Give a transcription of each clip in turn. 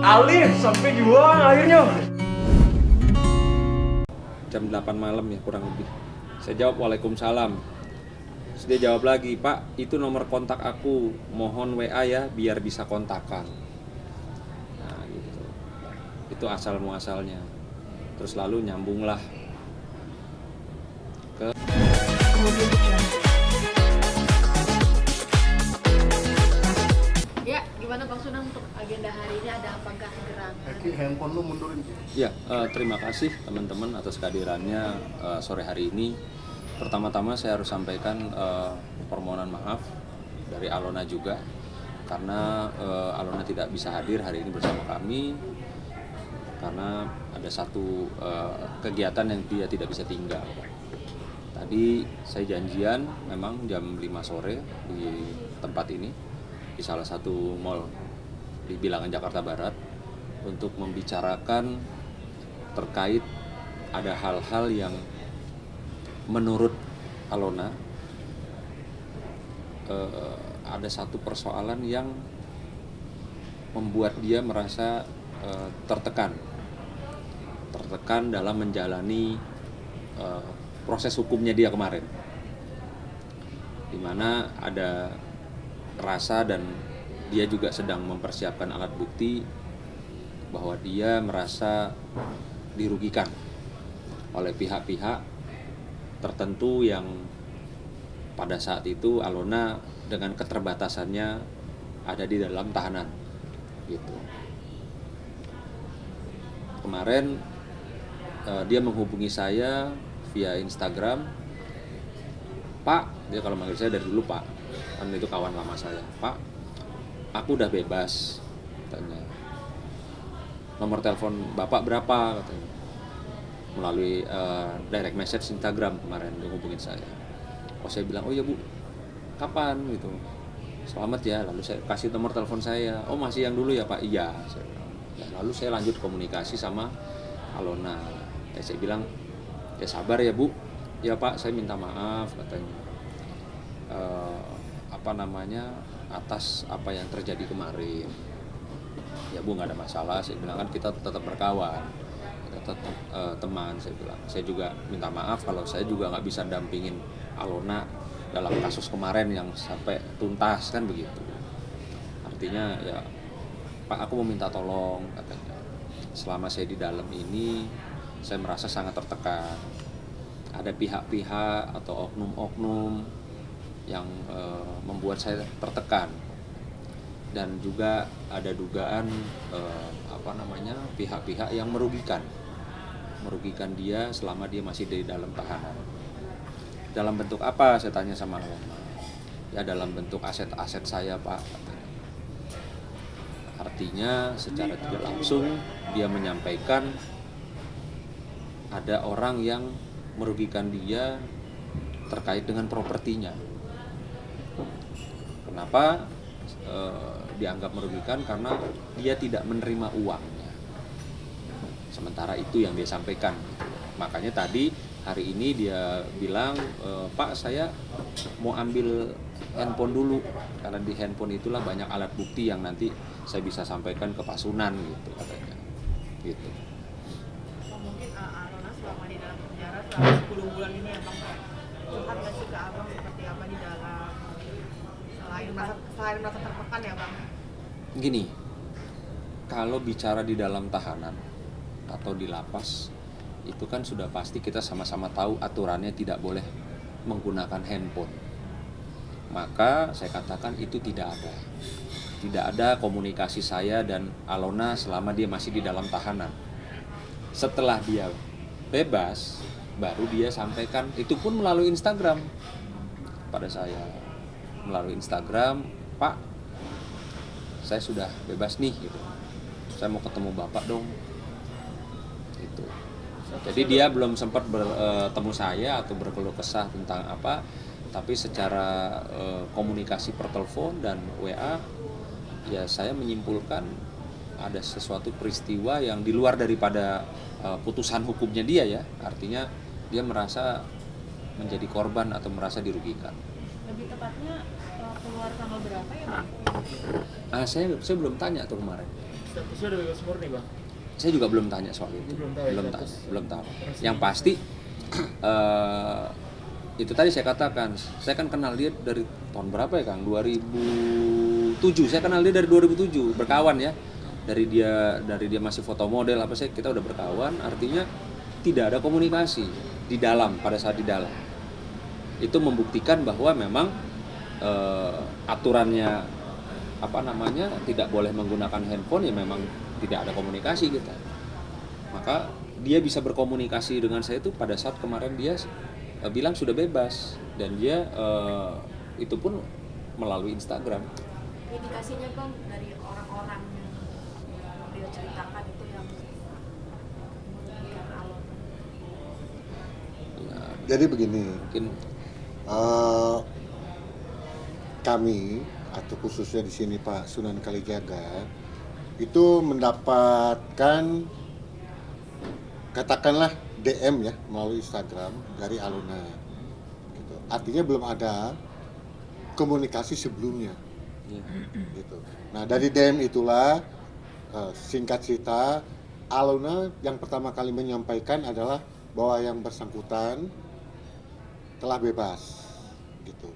Alif, sampai juga akhirnya. Jam 8 malam ya kurang lebih. Saya jawab waalaikumsalam. Terus dia jawab lagi, Pak itu nomor kontak aku, mohon WA ya biar bisa kontakan. Nah gitu, itu asal muasalnya. Terus lalu nyambunglah ke Ya, gimana Bang Sunang untuk agenda hari ini, ada apakah gerangan? Handphone lu mundurin. ya. Terima kasih teman-teman atas kehadirannya sore hari ini. Pertama-tama saya harus sampaikan permohonan maaf dari Alona juga karena Alona tidak bisa hadir hari ini bersama kami karena ada satu kegiatan yang dia tidak bisa tinggal. Tadi saya janjian memang jam 5 sore di tempat ini, di salah satu mall di Bilangan Jakarta Barat, untuk membicarakan terkait ada hal-hal yang menurut Alona ada satu persoalan yang membuat dia merasa tertekan dalam menjalani proses hukumnya dia kemarin, dimana ada rasa dan dia juga sedang mempersiapkan alat bukti bahwa dia merasa dirugikan oleh pihak-pihak tertentu yang pada saat itu Alona dengan keterbatasannya ada di dalam tahanan gitu. Kemarin dia menghubungi saya via Instagram. Pak, dia kalau manggil saya dari dulu Pak, kan itu kawan lama saya. Pak, aku udah bebas, katanya. Nomor telepon Bapak berapa, katanya. Melalui direct message Instagram kemarin dia hubungin saya. Oh, saya bilang, oh ya Bu, kapan gitu. Selamat ya, lalu saya kasih nomor telepon saya. Oh masih yang dulu ya Pak? Iya, saya bilang. Ya, lalu saya lanjut komunikasi sama Alona. Saya bilang, ya sabar ya Bu, ya Pak saya minta maaf katanya, atas apa yang terjadi kemarin. Ya Bu nggak ada masalah, saya bilang, kan kita tetap berkawan, kita tetap teman. Saya bilang, saya juga minta maaf kalau saya juga nggak bisa dampingin Alona dalam kasus kemarin yang sampai tuntas kan begitu. Artinya ya Pak aku mau minta tolong katanya, selama saya di dalam ini saya merasa sangat tertekan. Ada pihak-pihak atau oknum-oknum yang membuat saya tertekan, dan juga ada dugaan pihak-pihak yang merugikan dia selama dia masih di dalam tahanan. Dalam bentuk apa? Saya tanya sama Alona. Ya dalam bentuk aset-aset saya Pak. Artinya secara tidak langsung dia menyampaikan ada orang yang merugikan dia terkait dengan propertinya. Kenapa dianggap merugikan? Karena dia tidak menerima uangnya. Sementara itu yang dia sampaikan. Makanya tadi hari ini dia bilang, Pak saya mau ambil handphone dulu karena di handphone itulah banyak alat bukti yang nanti saya bisa sampaikan ke Pak Sunan gitu katanya. Gitu. Mungkin Alona selama di dalam penjara selama 10 bulan ini ya Bang, curhat nggak sih ke Abang seperti apa di dalam, selain merasa tertekan ya Bang? Gini, kalau bicara di dalam tahanan atau di lapas, itu kan sudah pasti kita sama-sama tahu aturannya tidak boleh menggunakan handphone. Maka saya katakan itu tidak ada. Tidak ada komunikasi saya dan Alona selama dia masih di dalam tahanan. Setelah dia bebas, baru dia sampaikan, itu pun melalui Instagram pada saya. Melalui Instagram, Pak, saya sudah bebas nih gitu. Saya mau ketemu Bapak dong. Gitu. Jadi dia belum sempat bertemu saya atau berkeluh kesah tentang apa, tapi secara komunikasi per telepon dan WA, ya saya menyimpulkan ada sesuatu peristiwa yang di luar daripada putusan hukumnya dia ya. Artinya dia merasa menjadi korban atau merasa dirugikan. Lebih tepatnya keluar tanggal berapa ya Bang? Saya belum tanya tuh kemarin. Statusnya udah bebas murni bang. Saya juga belum tanya soal itu. Belum tahu ya Belum status. tahu. Belum tahu. Resmi. Yang pasti itu tadi saya katakan, saya kan kenal dia dari tahun berapa ya Kang? 2007. Saya kenal dia dari 2007, berkawan ya. Dari dia masih foto model apa sih, kita udah berkawan, artinya tidak ada komunikasi di dalam pada saat di dalam. Itu membuktikan bahwa memang aturannya apa namanya tidak boleh menggunakan handphone, ya memang tidak ada komunikasi kita. Maka dia bisa berkomunikasi dengan saya itu pada saat kemarin dia bilang sudah bebas, dan dia itu pun melalui Instagram. Indikasinya bang dari orang-orang yang dia ceritakan itu yang merugikan Alona. Ya, Jadi begini, mungkin kami atau khususnya di sini Pak Sunan Kalijaga itu mendapatkan katakanlah DM ya melalui Instagram dari Alona. Gitu. Artinya belum ada komunikasi sebelumnya. ya, Gitu. Nah dari DM itulah singkat cerita Alona yang pertama kali menyampaikan adalah bahwa yang bersangkutan telah bebas gitu.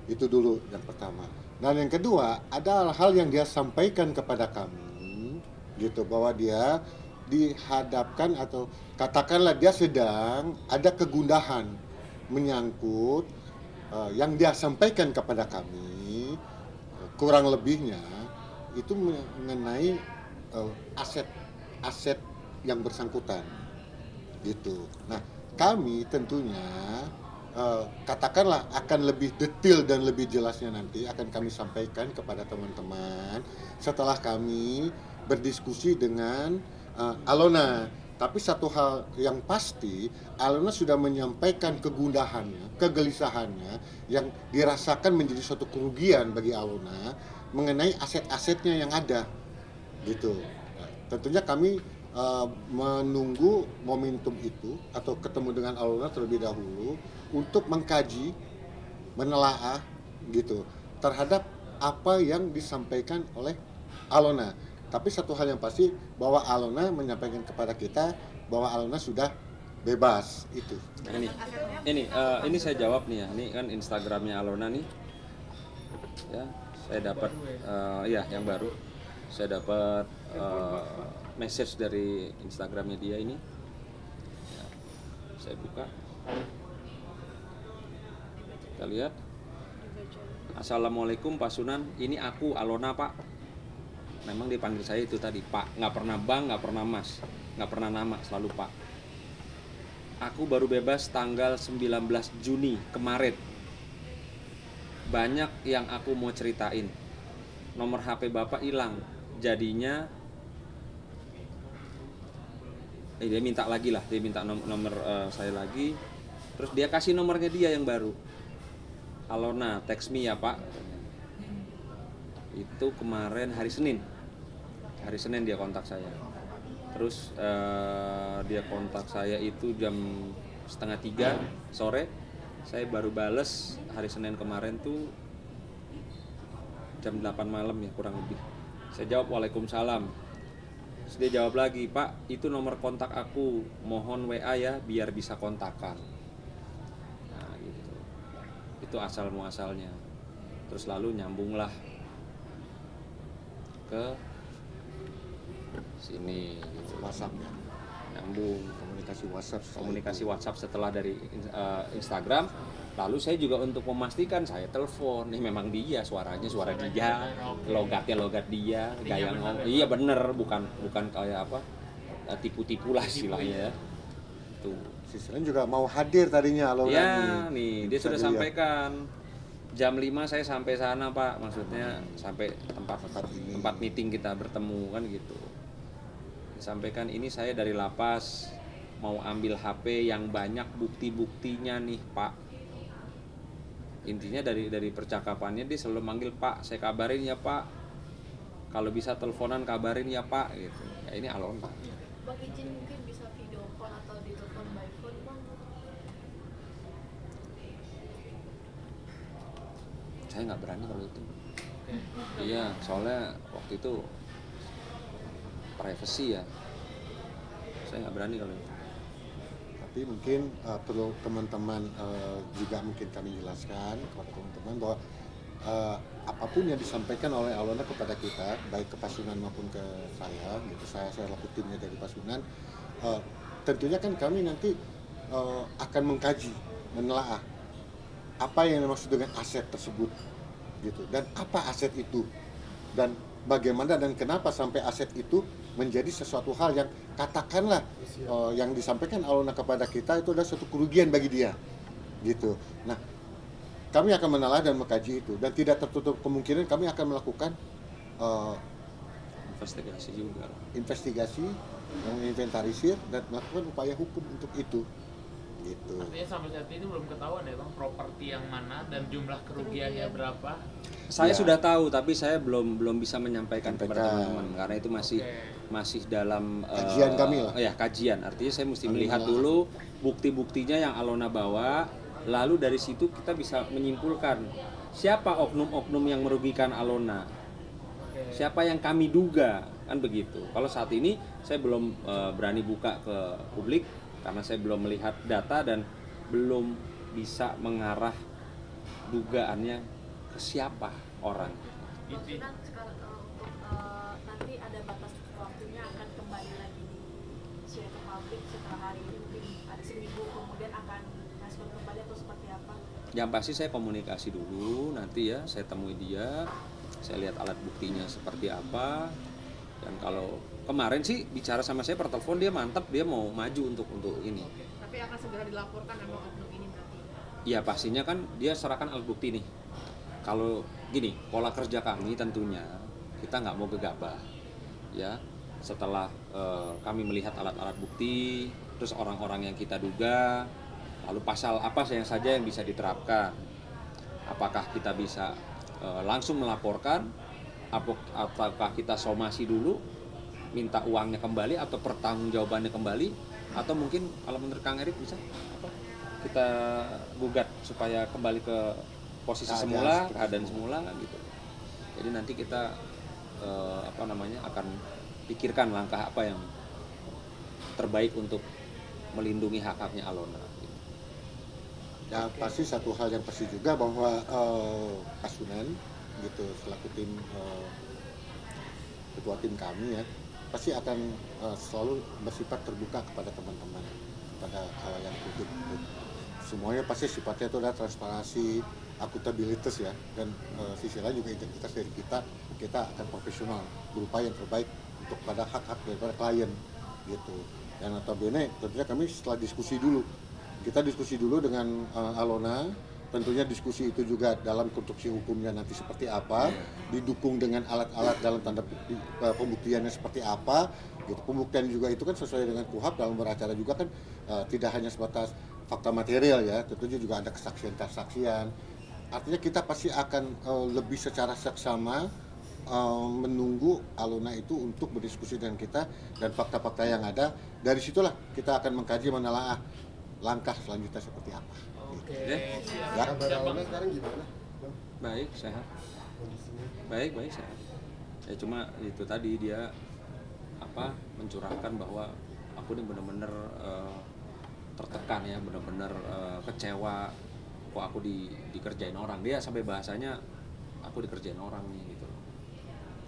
Itu dulu yang pertama. Dan yang kedua ada hal yang dia sampaikan kepada kami gitu, bahwa dia dihadapkan atau katakanlah dia sedang ada kegundahan menyangkut yang dia sampaikan kepada kami, kurang lebihnya itu mengenai aset yang bersangkutan gitu. Nah kami tentunya katakanlah akan lebih detail dan lebih jelasnya nanti akan kami sampaikan kepada teman-teman setelah kami berdiskusi dengan Alona. Tapi satu hal yang pasti, Alona sudah menyampaikan kegundahannya, kegelisahannya yang dirasakan menjadi suatu kerugian bagi Alona mengenai aset-asetnya yang ada, gitu. Nah, tentunya kami menunggu momentum itu atau ketemu dengan Alona terlebih dahulu untuk mengkaji, menelaah, gitu, terhadap apa yang disampaikan oleh Alona. Tapi satu hal yang pasti bahwa Alona menyampaikan kepada kita bahwa Alona sudah bebas itu. Nah, ini saya jawab nih ya. Ini kan Instagramnya Alona nih. Ya, saya dapat ya yang baru. Saya dapat message dari Instagramnya dia ini. Ya, saya buka. Kita lihat. Assalamualaikum Pak Sunan, ini aku Alona Pak. Memang dipanggil saya itu tadi Pak, nggak pernah Bang, nggak pernah Mas, nggak pernah nama, selalu Pak. Aku baru bebas tanggal 19 Juni kemarin. Banyak yang aku mau ceritain. Nomor HP Bapak hilang, jadinya dia minta lagi lah, dia minta nomor saya lagi. Terus dia kasih nomornya dia yang baru. Alona, text me ya Pak. Itu kemarin hari Senin dia kontak saya. Terus dia kontak saya itu jam 2:30 sore. Saya baru bales hari Senin kemarin tuh jam 8 malam ya kurang lebih. Saya jawab Waalaikumsalam. Terus dia jawab lagi, Pak itu nomor kontak aku, mohon WA ya biar bisa kontakan. Nah gitu. Itu asal muasalnya. Terus lalu nyambunglah ke sini gitu. WhatsApp ya. Nyambung komunikasi WhatsApp setelah dari Instagram. Lalu saya juga untuk memastikan saya telepon, nih memang dia suara dia, logat dia, gaya ngomong. Iya bener, bukan kayak apa tipu-tipu lah istilahnya. Tuh. Sisanya juga mau hadir tadinya Alona Ya nih dia Bisa sudah dilihat. sampaikan jam 5 saya sampai sana Pak, maksudnya sampai tempat meeting kita bertemu kan gitu. Disampaikan ini saya dari lapas mau ambil HP yang banyak bukti-buktinya nih Pak. Intinya dari percakapannya dia selalu manggil Pak, saya kabarin ya Pak. Kalau bisa teleponan kabarin ya Pak gitu. Ya ini Alona. Bang izin mungkin bisa video call atau ditelepon by phone bang? Saya nggak berani kalau itu. Iya, soalnya waktu itu privacy ya. Saya nggak berani kalau itu. Tapi mungkin perlu teman-teman juga mungkin kami jelaskan kepada teman-teman bahwa apapun yang disampaikan oleh Alona kepada kita, baik ke Pasundan maupun ke saya, gitu, saya selaku timnya dari Pasundan, tentunya kan kami nanti akan mengkaji, menelaah apa yang dimaksud dengan aset tersebut, gitu, dan apa aset itu, dan bagaimana dan kenapa sampai aset itu menjadi sesuatu hal yang katakanlah yang disampaikan Alona kepada kita itu adalah suatu kerugian bagi dia, gitu. Nah, kami akan menelaah dan mengkaji itu, dan tidak tertutup kemungkinan kami akan melakukan Investigasi juga. investigasi, menginventarisir dan melakukan upaya hukum untuk itu, gitu. Artinya sampai saat ini belum ketahuan ya Bang, properti yang mana dan jumlah kerugiannya berapa? Saya Ya. sudah tahu, tapi saya belum bisa menyampaikan kepada Sampaikan. teman-teman karena itu masih dalam Kajian kami lah. Ya, kajian. Artinya saya mesti Kami melihat menelaah. dulu bukti-buktinya yang Alona bawa, lalu dari situ kita bisa menyimpulkan siapa oknum-oknum yang merugikan Alona. Siapa yang kami duga, kan begitu. Kalau saat ini saya belum berani buka ke publik karena saya belum melihat data dan belum bisa mengarah dugaannya ke siapa orang. Maksudnya sekarang untuk nanti ada batas waktunya akan kembali lagi di share ke publik setelah hari ini, mungkin ada seminggu kemudian akan respon kembali atau seperti apa? Yang pasti saya komunikasi dulu, nanti ya saya temui dia, saya lihat alat buktinya seperti apa. Dan kalau kemarin sih bicara sama saya per telepon, dia mantap, dia mau maju untuk ini. Tapi akan segera dilaporkan memang oknum ini berarti. Ya pastinya kan dia serahkan alat bukti nih. Kalau gini, pola kerja kami tentunya kita nggak mau gegabah, ya. Setelah kami melihat alat-alat bukti, terus orang-orang yang kita duga, lalu pasal apa saja yang bisa diterapkan. Apakah kita bisa langsung melaporkan, apakah kita somasi dulu, minta uangnya kembali atau pertanggungjawabannya kembali, atau mungkin kalau menurut Kang Erik bisa kita gugat supaya kembali ke posisi keadaan semula gitu. Jadi nanti kita akan pikirkan langkah apa yang terbaik untuk melindungi hak-haknya Alona. Gitu. Ya pasti satu hal yang pasti juga bahwa Pasundan gitu selaku tim ketua tim kami ya pasti akan selalu bersifat terbuka kepada teman-teman, kepada khalayak publik. Semuanya pasti sifatnya itu adalah transparansi, akuntabilitas ya, dan sisi lain juga integritas dari kita akan profesional berupaya yang terbaik untuk pada hak-hak daripada klien gitu. Dan notabene tentunya kami setelah diskusi dulu, kita diskusi dulu dengan Alona, tentunya diskusi itu juga dalam konstruksi hukumnya nanti seperti apa, didukung dengan alat-alat dalam tanda bukti, pembuktiannya seperti apa gitu. Pembuktian juga itu kan sesuai dengan KUHP dalam beracara juga kan tidak hanya sebatas fakta material ya, tentunya juga ada kesaksian. Artinya kita pasti akan lebih secara seksama menunggu Alona itu untuk berdiskusi dengan kita dan fakta-fakta yang ada. Dari situlah kita akan mengkaji menelaah langkah selanjutnya seperti apa. Oke. Ya. Kabar Alona sekarang gimana? Bang? Baik, sehat. Kondisinya? Baik sehat. Ya cuma itu tadi dia mencurahkan bahwa aku ini benar-benar tertekan ya, benar-benar kecewa kok aku dikerjain orang. Dia sampai bahasanya aku dikerjain orang nih gitu.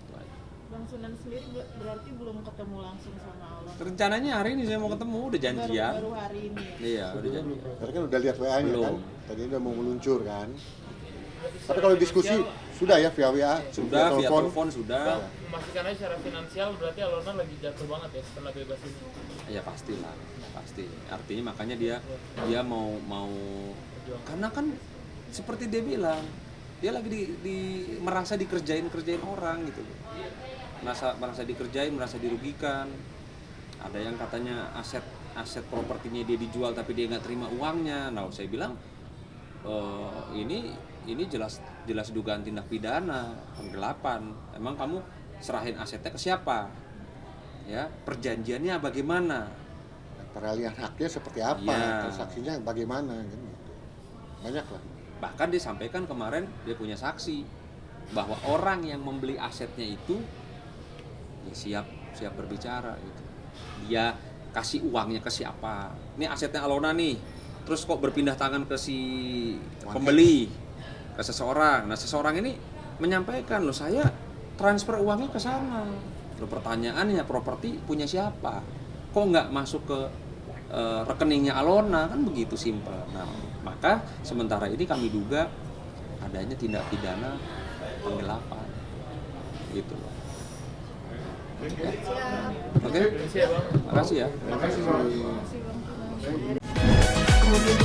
Itu aja. Bang Sunan sendiri berarti belum ketemu langsung sama Allah. Rencananya hari ini saya mau ketemu, udah janjian. Baru hari ini ya. Iya, udah janjian. Karena kan udah lihat WA-nya kan, Belum. tadi udah mau meluncur kan. Tapi kalau diskusi sudah ya via WA, Sudah via telepon sudah. Bang, memastikan aja secara finansial berarti Alona lagi jatuh banget ya setelah bebas ini. Ya pastilah, pasti. Artinya makanya dia mau karena kan seperti dia bilang, dia lagi merasa dikerjain orang gitu. Merasa dikerjain, merasa dirugikan. Ada yang katanya aset propertinya dia dijual tapi dia nggak terima uangnya. Nah, saya bilang ini jelas dugaan tindak pidana, penggelapan. Emang kamu serahin asetnya ke siapa? Ya, perjanjiannya bagaimana? Peralihan haknya seperti apa, Iya. transaksinya bagaimana kan gitu. Banyak lah. Bahkan dia sampaikan kemarin dia punya saksi bahwa orang yang membeli asetnya itu ya siap siap berbicara gitu. Dia kasih uangnya ke siapa? Ini asetnya Alona nih. Terus kok berpindah tangan ke si pembeli, ke seseorang. Nah, seseorang ini menyampaikan, loh saya transfer uangnya ke sana. Loh pertanyaannya, properti punya siapa? Kok nggak masuk ke rekeningnya Alona? Kan begitu simpel. Nah, maka sementara ini kami duga adanya tindak pidana penggelapan. Gitu loh. Oke? Siap, Bang. Makasih ya. Terima kasih. Kemudian